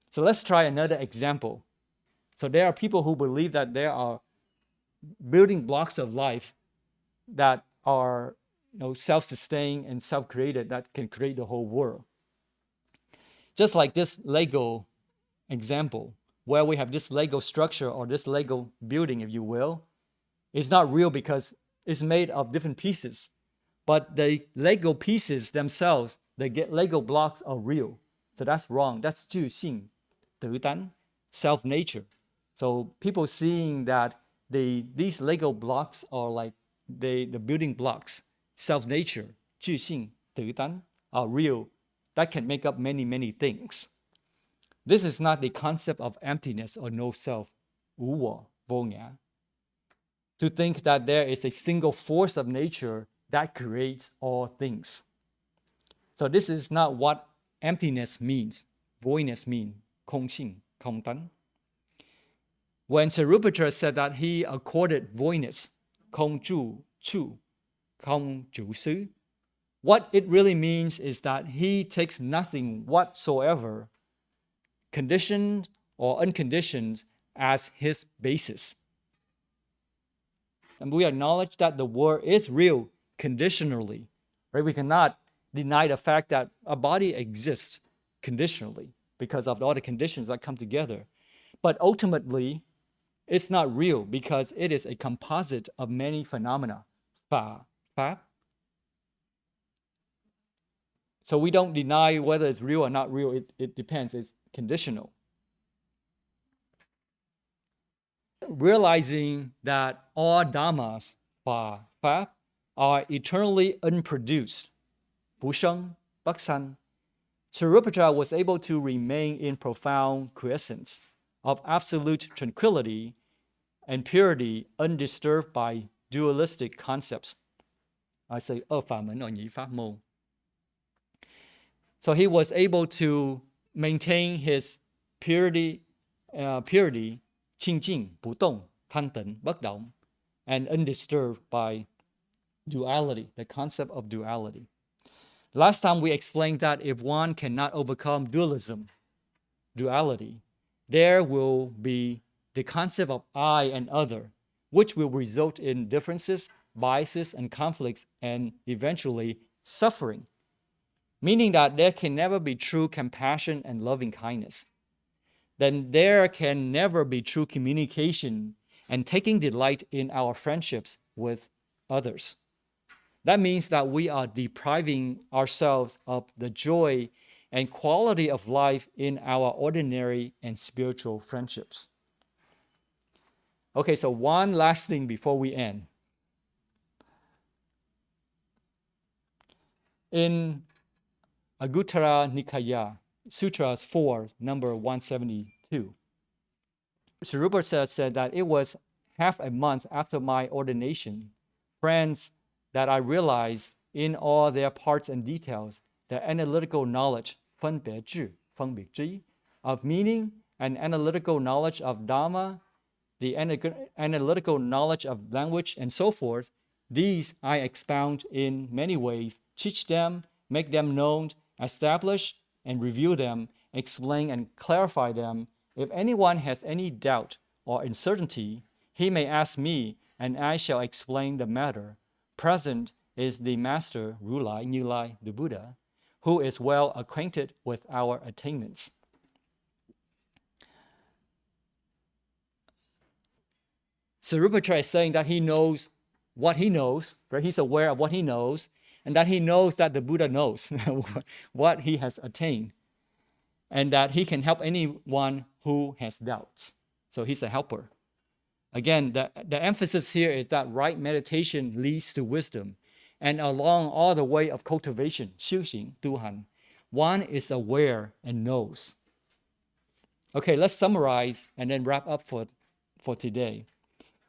So let's try another example. So there are people who believe that there are building blocks of life that are self-sustained and self-created that can create the whole world. Just like this Lego example, where we have this Lego structure or this Lego building, if you will, is not real because it's made of different pieces. But the Lego pieces themselves, the Lego blocks are real. So that's wrong. That's 自性, tự tánh, self-nature. So people seeing that these Lego blocks are like the building blocks, self-nature, 自性, tự tánh, are real. That can make up many, many things. This is not the concept of emptiness or no self, 无我, vô ngã. To think that there is a single force of nature that creates all things. So this is not what emptiness means, voidness means, 空性, 空单. When Sariputra said that he accorded voidness, 空住处, 空住师, what it really means is that he takes nothing whatsoever, conditioned or unconditioned, as his basis. And we acknowledge that the world is real conditionally, right? We cannot deny the fact that a body exists conditionally because of all the conditions that come together. But ultimately, it's not real because it is a composite of many phenomena. Pháp. So we don't deny whether it's real or not real. It depends. It's conditional. Realizing that all dharmas, pháp, are eternally unproduced, 不生不散, Sariputra was able to remain in profound quiescence of absolute tranquility and purity undisturbed by dualistic concepts. I say 二法门or 二法门. So he was able to maintain his purity, 清净不动贪等bất động, and undisturbed by duality, the concept of duality. Last time we explained that if one cannot overcome dualism, duality, there will be the concept of I and other, which will result in differences, biases, and conflicts, and eventually suffering. Meaning that there can never be true compassion and loving kindness. Then there can never be true communication and taking delight in our friendships with others. That means that we are depriving ourselves of the joy and quality of life in our ordinary and spiritual friendships. Okay, so one last thing before we end. In Anguttara Nikaya, Sutras 4, number 172, Sariputra said that it was half a month after my ordination, friends, that I realized in all their parts and details the analytical knowledge 分别智, 分别知, of meaning and analytical knowledge of Dharma, the analytical knowledge of language, and so forth. These I expound in many ways, teach them, make them known, establish and review them, explain and clarify them. If anyone has any doubt or uncertainty, he may ask me, and I shall explain the matter. Present is the Master, Rulai, Nilai, the Buddha, who is well acquainted with our attainments. Sariputra is saying that he knows what he knows, right? He's aware of what he knows, and that he knows that the Buddha knows what he has attained, and that he can help anyone who has doubts. So he's a helper. Again, the emphasis here is that right meditation leads to wisdom, and along all the way of cultivation, 修行, 督hành, one is aware and knows. Okay, let's summarize and then wrap up for today.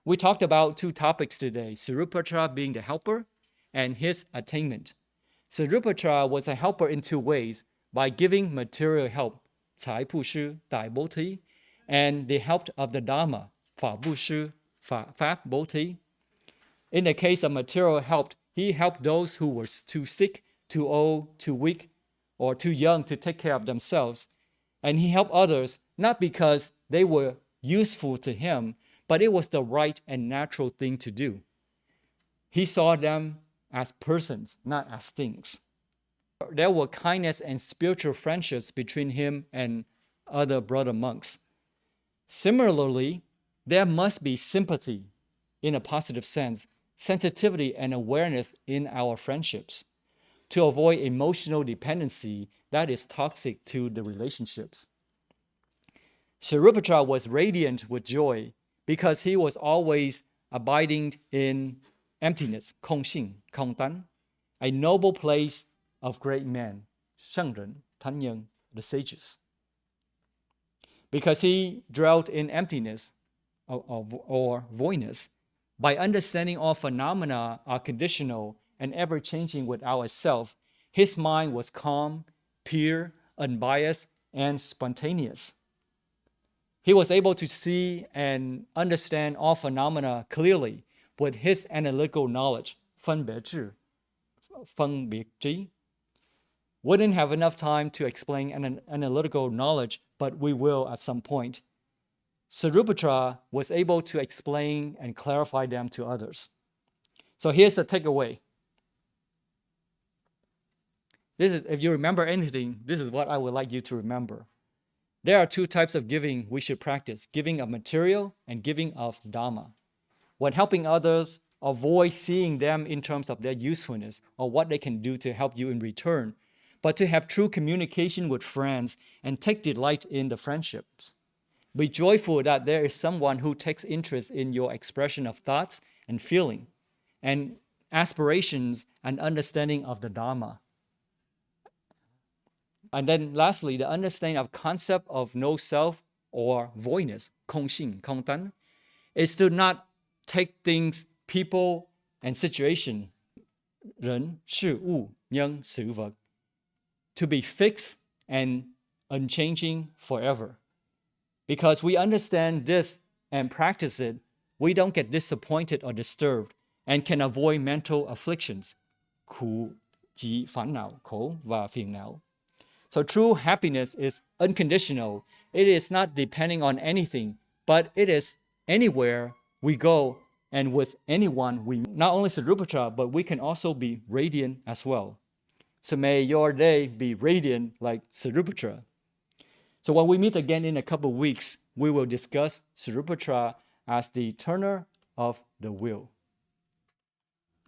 We talked about two topics today, Sariputra being the helper and his attainment. Sariputra was a helper in two ways, by giving material help, 财布施, 大菩提, and the help of the Dharma, 法布施, 法菩提. In the case of material help, he helped those who were too sick, too old, too weak, or too young to take care of themselves. And he helped others not because they were useful to him, but it was the right and natural thing to do. He saw them as persons, not as things. There were kindness and spiritual friendships between him and other brother monks. Similarly, there must be sympathy in a positive sense, sensitivity and awareness in our friendships to avoid emotional dependency that is toxic to the relationships. Sariputra was radiant with joy because he was always abiding in emptiness, 空性, 空丹, a noble place of great men, 圣人, 坛人, the sages. Because he dwelt in emptiness or voidness, by understanding all phenomena are conditional and ever-changing without itself, his mind was calm, pure, unbiased, and spontaneous. He was able to see and understand all phenomena clearly with his analytical knowledge, 分别智, 分别知. Wouldn't have enough time to explain an analytical knowledge, but we will at some point. Sariputra was able to explain and clarify them to others. So here's the takeaway. If you remember anything, this is what I would like you to remember. There are two types of giving we should practice, giving of material and giving of Dharma. When helping others, avoid seeing them in terms of their usefulness or what they can do to help you in return, but to have true communication with friends and take delight in the friendships. Be joyful that there is someone who takes interest in your expression of thoughts and feeling, and aspirations and understanding of the Dharma. And then lastly, the understanding of concept of no self or voidness, 空性, 空丹, is to not take things, people, and situation, 人, 事物, 人, 事物, to be fixed and unchanging forever. Because we understand this and practice it, we don't get disappointed or disturbed and can avoid mental afflictions, 苦集烦恼, 口 và phiền não. So true happiness is unconditional. It is not depending on anything, but it is anywhere we go and with anyone we meet. Not only Sariputra, but we can also be radiant as well. So may your day be radiant like Sariputra. So when we meet again in a couple of weeks, we will discuss Sariputra as the turner of the wheel.